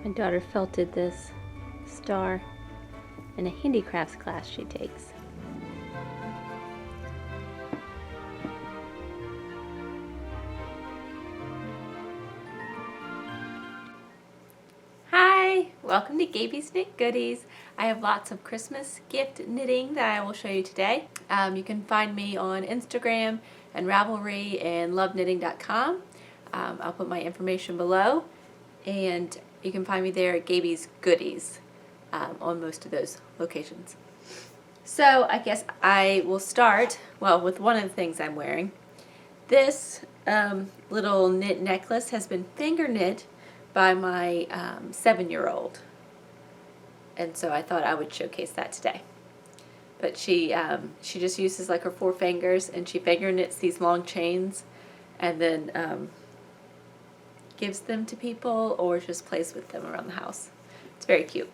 My daughter felted this star in a handicrafts class she takes. Hi, welcome to Gabie's Knit Goodies. I have lots of Christmas gift knitting that I will show you today. You can find me on Instagram and Ravelry and loveknitting.com. I'll put my information below, and you can find me there at Gabie's Goodies on most of those locations. So I guess I will start, with one of the things I'm wearing. This little knit necklace has been finger knit by my 7-year-old, and so I thought I would showcase that today. But she just uses like her 4 fingers, and she finger knits these long chains and then gives them to people or just plays with them around the house. It's very cute.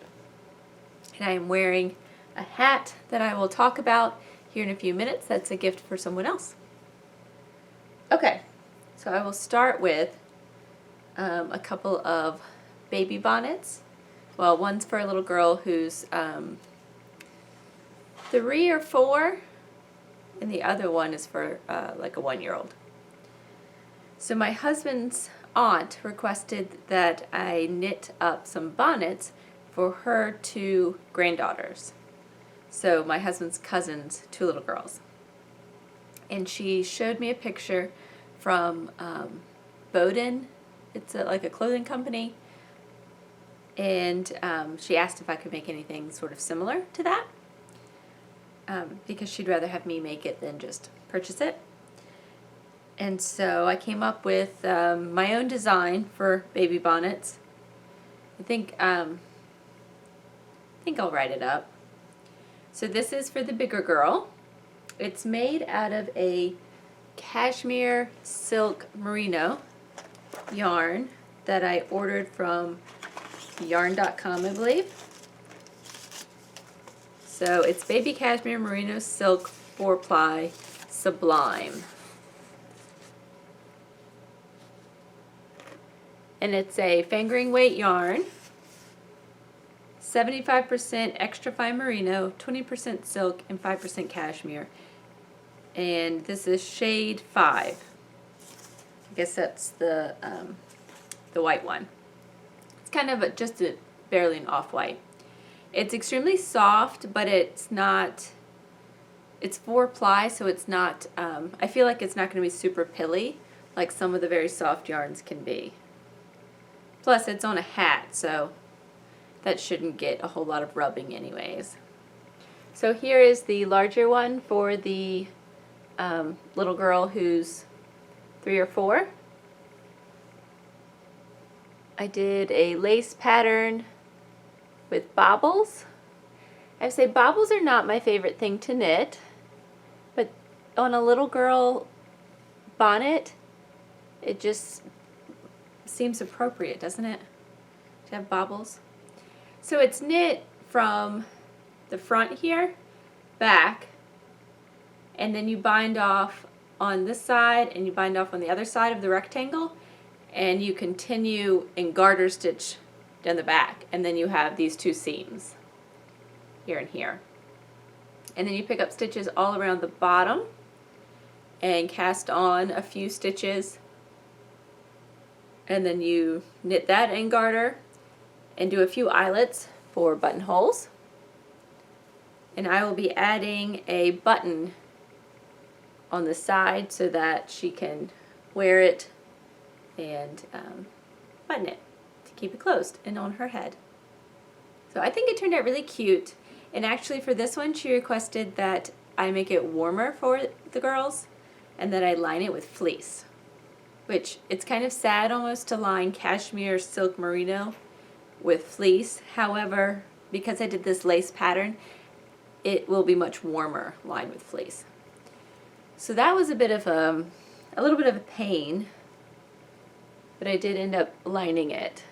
And I am wearing a hat that I will talk about here in a few minutes. That's a gift for someone else. Okay, so I will start with a couple of baby bonnets. Well, one's for a little girl who's 3 or 4, and the other one is for like a 1-year-old. So my husband's aunt requested that I knit up some bonnets for her 2 granddaughters. So my husband's cousin's 2 little girls. And she showed me a picture from Boden. It's like a clothing company. And she asked if I could make anything sort of similar to that, because she'd rather have me make it than just purchase it. And so I came up with my own design for baby bonnets. I think I'll write it up. So this is for the bigger girl. It's made out of a cashmere silk merino yarn that I ordered from yarn.com, I believe. So it's baby cashmere merino silk 4-ply Sublime. And it's a fingering weight yarn, 75% extra fine merino, 20% silk, and 5% cashmere. And this is shade 5. I guess that's the white one. It's kind of just barely an off-white. It's extremely soft, but it's not, it's 4-ply, so it's not, I feel like it's not going to be super pilly like some of the very soft yarns can be. Plus, it's on a hat, so that shouldn't get a whole lot of rubbing anyways. So here is the larger one for the little girl who's 3 or 4. I did a lace pattern with bobbles. I would say bobbles are not my favorite thing to knit, but on a little girl bonnet, it just seems appropriate, doesn't it, to have bobbles? So it's knit from the front here, back, and then you bind off on this side and you bind off on the other side of the rectangle, and you continue in garter stitch down the back, and then you have these 2 seams here and here. And then you pick up stitches all around the bottom and cast on a few stitches, and then you knit that in garter and do a few eyelets for buttonholes. And I will be adding a button on the side so that she can wear it and button it to keep it closed and on her head. So I think it turned out really cute. And actually for this one she requested that I make it warmer for the girls and that I line it with fleece, which it's kind of sad almost to line cashmere silk merino with fleece. However, because I did this lace pattern, it will be much warmer lined with fleece. So that was a little bit of a pain, but I did end up lining it.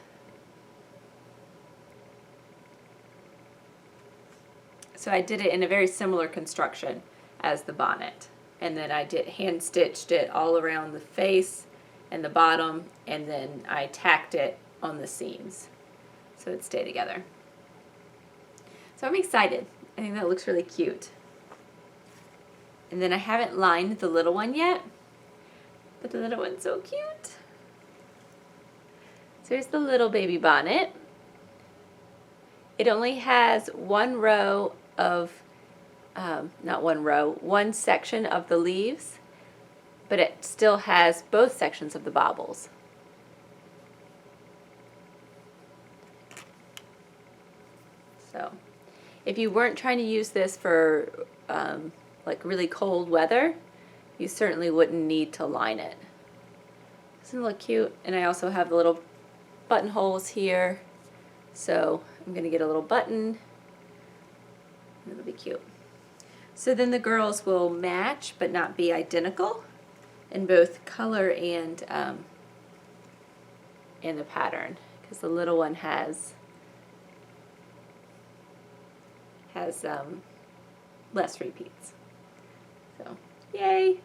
So I did it in a very similar construction as the bonnet. And then I did hand stitched it all around the face and the bottom, and then I tacked it on the seams. so it'd stay together. So I'm excited. I think that looks really cute. And then I haven't lined the little one yet, but the little one's so cute. So here's the little baby bonnet. It only has one row of, not one row, one section of the leaves, but it still has both sections of the baubles. So if you weren't trying to use this for like really cold weather, you certainly wouldn't need to line it. Doesn't it look cute? And I also have the little buttonholes here, so I'm going to get a little button, and it'll be cute. So then the girls will match but not be identical in both color and the pattern, because the little one has less repeats. So yay!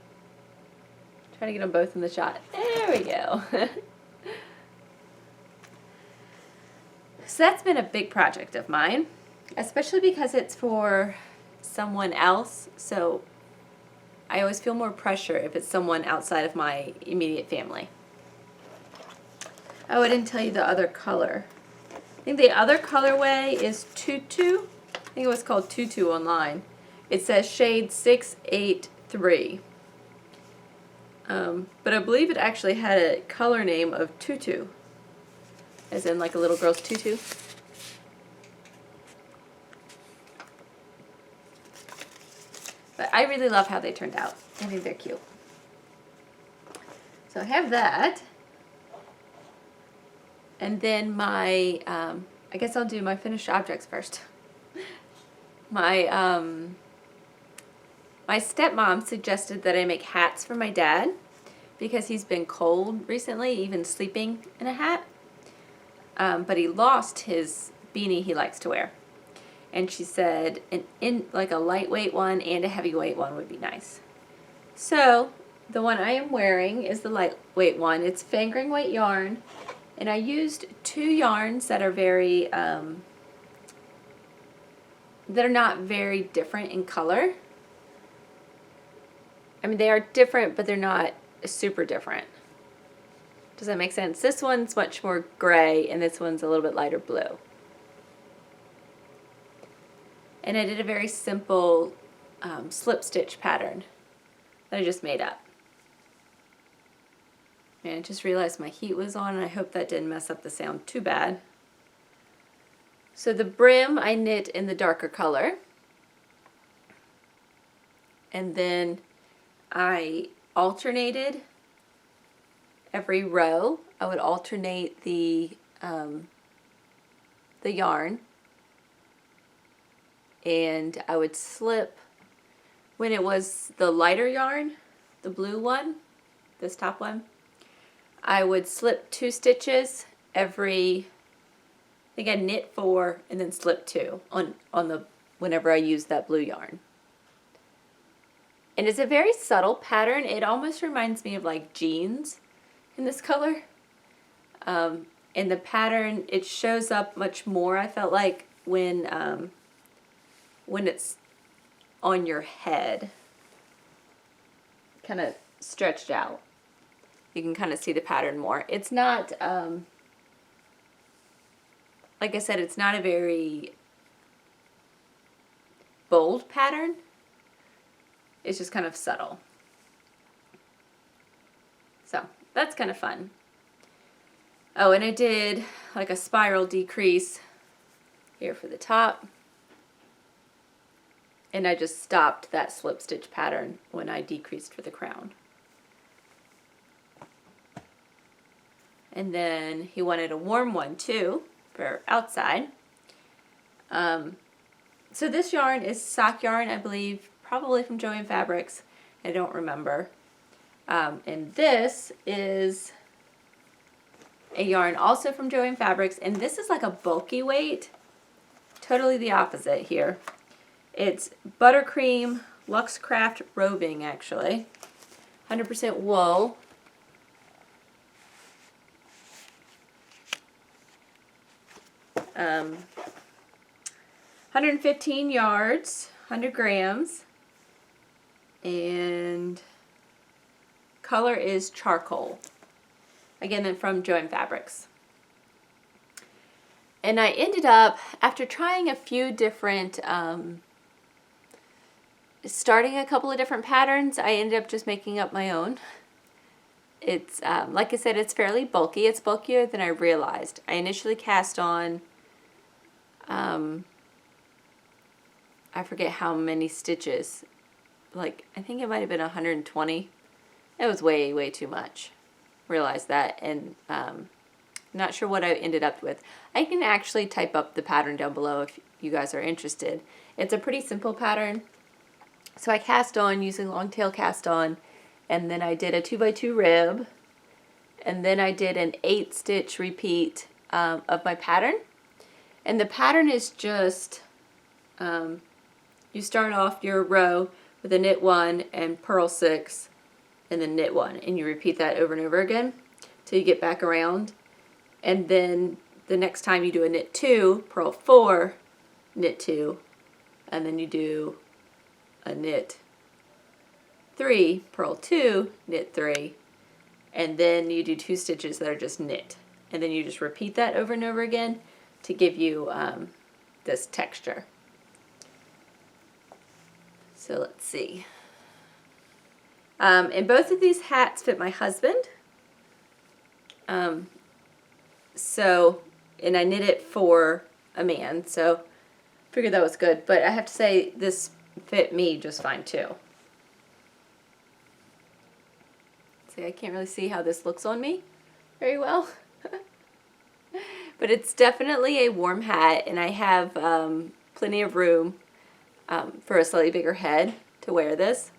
Trying to get them both in the shot. There we go. So that's been a big project of mine, especially because it's for someone else, so I always feel more pressure if it's someone outside of my immediate family. Oh, I didn't tell you the other color. I think the other colorway is Tutu. I think it was called Tutu online. It says shade 683. But I believe it actually had a color name of Tutu, as in like a little girl's tutu. But I really love how they turned out. I think they're cute. So I have that. And then my, I guess I'll do my finished objects first. My stepmom suggested that I make hats for my dad because he's been cold recently, even sleeping in a hat. But he lost his beanie he likes to wear. And she said like a lightweight one and a heavyweight one would be nice. So the one I am wearing is the lightweight one. It's fingering weight yarn. And I used two yarns that are very, that are not very different in color. I mean, they are different, but they're not super different. Does that make sense? This one's much more gray, and this one's a little bit lighter blue. And I did a very simple slip stitch pattern that I just made up. And I just realized my heat was on, and I hope that didn't mess up the sound too bad. So the brim I knit in the darker color. And then I alternated every row. I would alternate the yarn, and I would slip when it was the lighter yarn, the blue one, this top one. I would slip 2 stitches every, I think I knit 4 and then slip 2 on the whenever I use that blue yarn. And it's a very subtle pattern. It almost reminds me of like jeans in this color. And the pattern, it shows up much more, I felt like, when it's on your head, kind of stretched out. You can kind of see the pattern more. It's not, like I said, it's not a very bold pattern. It's just kind of subtle. So that's kind of fun. Oh, and I did like a spiral decrease here for the top. And I just stopped that slip stitch pattern when I decreased for the crown. And then he wanted a warm one too for outside. So this yarn is sock yarn, I believe, probably from Joann Fabrics. I don't remember. And this is a yarn also from Joann Fabrics, and this is like a bulky weight. Totally the opposite here. It's buttercream Luxcraft roving, actually. 100% wool. 115 yards, 100 grams, and color is charcoal. Again, then from Joann Fabrics. And I ended up, after trying a few different, starting a couple of different patterns, I ended up just making up my own. It's, like I said, it's fairly bulky. It's bulkier than I realized. I initially cast on, I forget how many stitches. Like, I think it might have been 120. It was way, way too much. Realized that, and not sure what I ended up with. I can actually type up the pattern down below if you guys are interested. It's a pretty simple pattern. So I cast on using long tail cast on, and then I did a 2x2 rib, and then I did an 8-stitch repeat of my pattern. And the pattern is just, you start off your row with a knit 1 and purl 6, and then knit 1, and you repeat that over and over again till you get back around. And then the next time you do a knit 2, purl 4, knit 2, and then you do a knit 3, purl 2, knit 3, and then you do 2 stitches that are just knit, and then you just repeat that over and over again to give you this texture. So let's see. And both of these hats fit my husband. And I knit it for a man, so figured that was good. But I have to say, this fit me just fine too. See, I can't really see how this looks on me very well. But it's definitely a warm hat, and I have plenty of room for a slightly bigger head to wear this.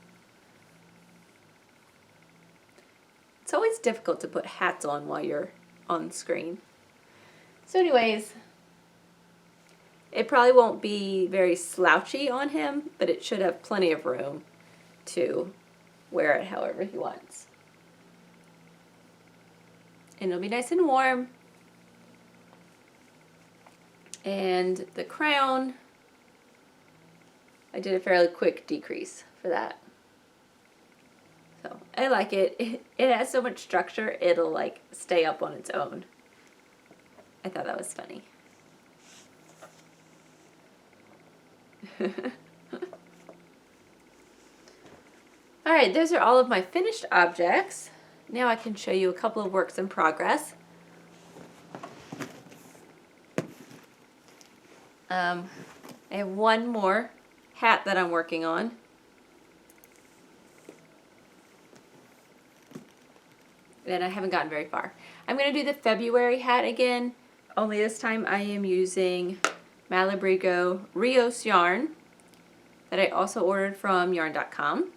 It's always difficult to put hats on while you're on screen. So anyways, it probably won't be very slouchy on him, but it should have plenty of room to wear it however he wants. And it'll be nice and warm. And the crown, I did a fairly quick decrease for that. So I like it. It has so much structure, it'll like stay up on its own. I thought that was funny. Alright, those are all of my finished objects. Now I can show you a couple of works in progress. I have one more hat that I'm working on. And I haven't gotten very far. I'm going to do the February hat again, only this time I am using Malabrigo Rios yarn that I also ordered from yarn.com.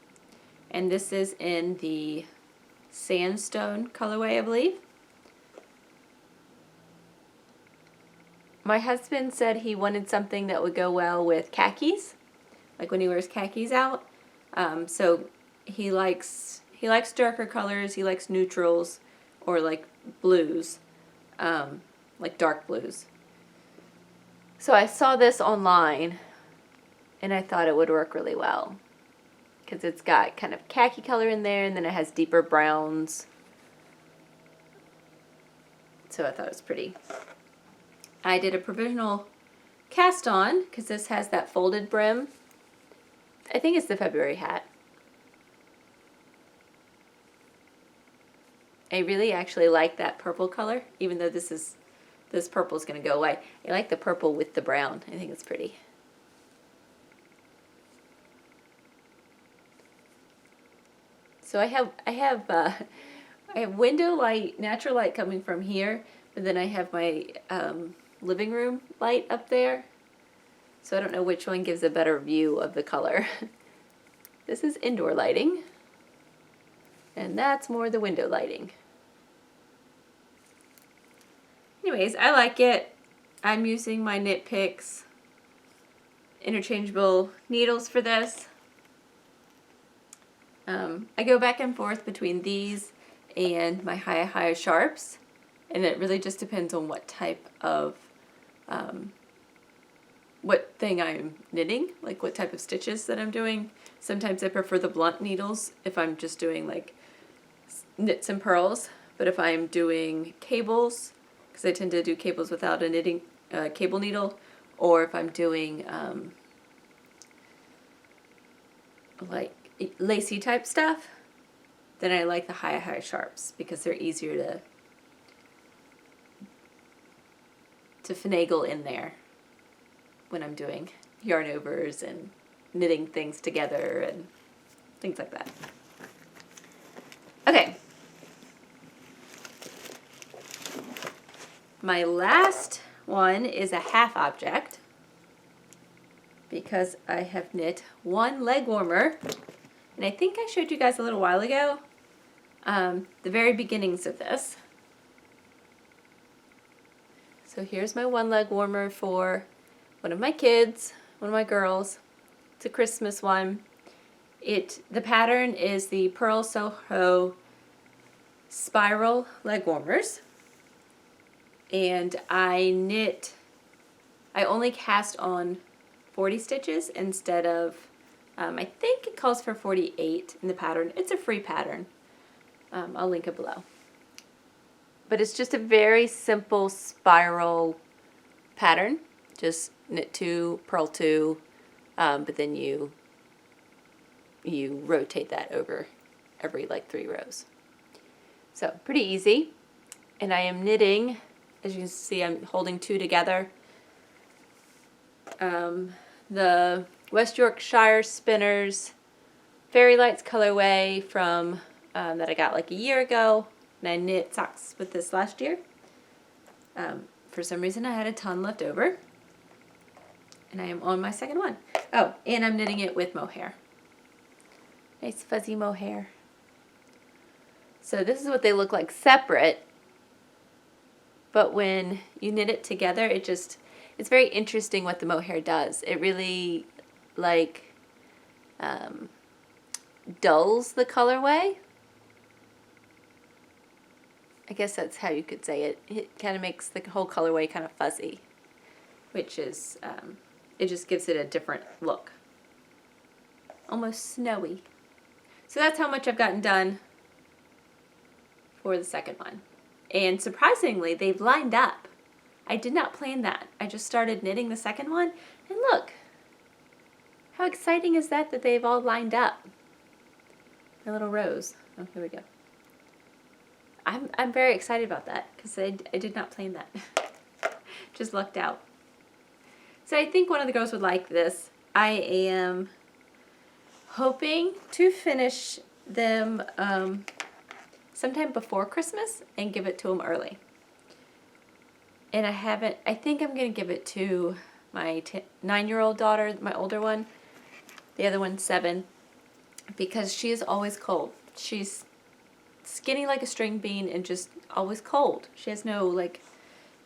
And this is in the sandstone colorway, I believe. My husband said he wanted something that would go well with khakis, like when he wears khakis out. So he likes darker colors, he likes neutrals, or like blues, like dark blues. So I saw this online, and I thought it would work really well, because it's got kind of khaki color in there, and then it has deeper browns. So I thought it was pretty. I did a provisional cast on, because this has that folded brim. I think it's the February hat. I really actually like that purple color, even though this purple is going to go away. I like the purple with the brown. I think it's pretty. So I have window light, natural light coming from here, but then I have my living room light up there. So I don't know which one gives a better view of the color. This is indoor lighting, and that's more the window lighting. Anyways, I like it. I'm using my Knit Picks interchangeable needles for this. I go back and forth between these and my High Sharps, and it really just depends on what type of what thing I'm knitting, like what type of stitches that I'm doing. Sometimes I prefer the blunt needles if I'm just doing like knits and purls, but if I'm doing cables, because I tend to do cables without a knitting cable needle, or if I'm doing like lacy type stuff, then I like the high sharps because they're easier to finagle in there when I'm doing yarn overs and knitting things together and things like that. Okay. My last one is a half object because I have knit one leg warmer, and I think I showed you guys a little while ago the very beginnings of this. So here's my one leg warmer for one of my kids, one of my girls. It's a Christmas one. The pattern is the Pearl Soho spiral leg warmers. And I only cast on 40 stitches instead of, I think it calls for 48 in the pattern. It's a free pattern. I'll link it below. But it's just a very simple spiral pattern. Just knit 2, purl 2, but then you rotate that over every like 3 rows. So pretty easy. And I am knitting, as you can see, I'm holding 2 together. The West Yorkshire Spinners Fairy Lights colorway from that I got like a year ago, and I knit socks with this last year. For some reason I had a ton left over, and I am on my second one. Oh, and I'm knitting it with mohair. Nice fuzzy mohair. So this is what they look like separate, but when you knit it together, it's very interesting what the mohair does. It really like dulls the colorway. I guess that's how you could say it. It kind of makes the whole colorway kind of fuzzy, which is, it just gives it a different look. Almost snowy. So that's how much I've gotten done for the second one. And surprisingly, they've lined up. I did not plan that. I just started knitting the second one, and look, how exciting is that they've all lined up. My little rows. Oh, here we go. I'm very excited about that because I did not plan that. Just lucked out. So I think one of the girls would like this. I am hoping to finish them sometime before Christmas and give it to them early. And I think I'm going to give it to my 9-year-old daughter, my older one. The other one's 7, because she is always cold. She's skinny like a string bean and just always cold. She has no like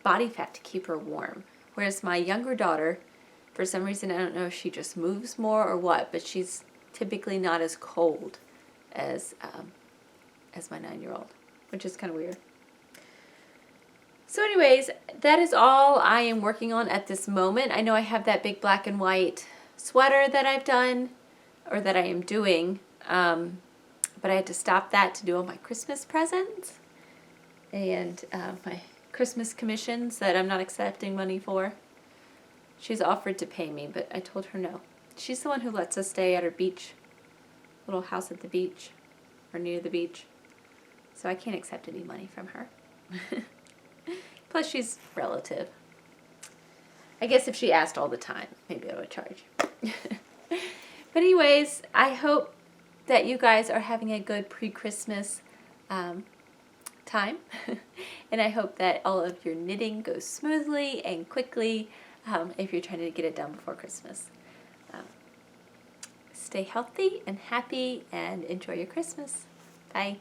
body fat to keep her warm. Whereas my younger daughter, for some reason, I don't know if she just moves more or what, but she's typically not as cold as my 9-year-old, which is kind of weird. So anyways, that is all I am working on at this moment. I know I have that big black and white sweater that I've done, or that I am doing, but I had to stop that to do all my Christmas presents and my Christmas commissions that I'm not accepting money for. She's offered to pay me, but I told her no. She's the one who lets us stay at her beach, little house at the beach, or near the beach. So I can't accept any money from her. Plus she's relative. I guess if she asked all the time, maybe I would charge. But anyways, I hope that you guys are having a good pre-Christmas time. And I hope that all of your knitting goes smoothly and quickly if you're trying to get it done before Christmas. Stay healthy and happy and enjoy your Christmas. Bye.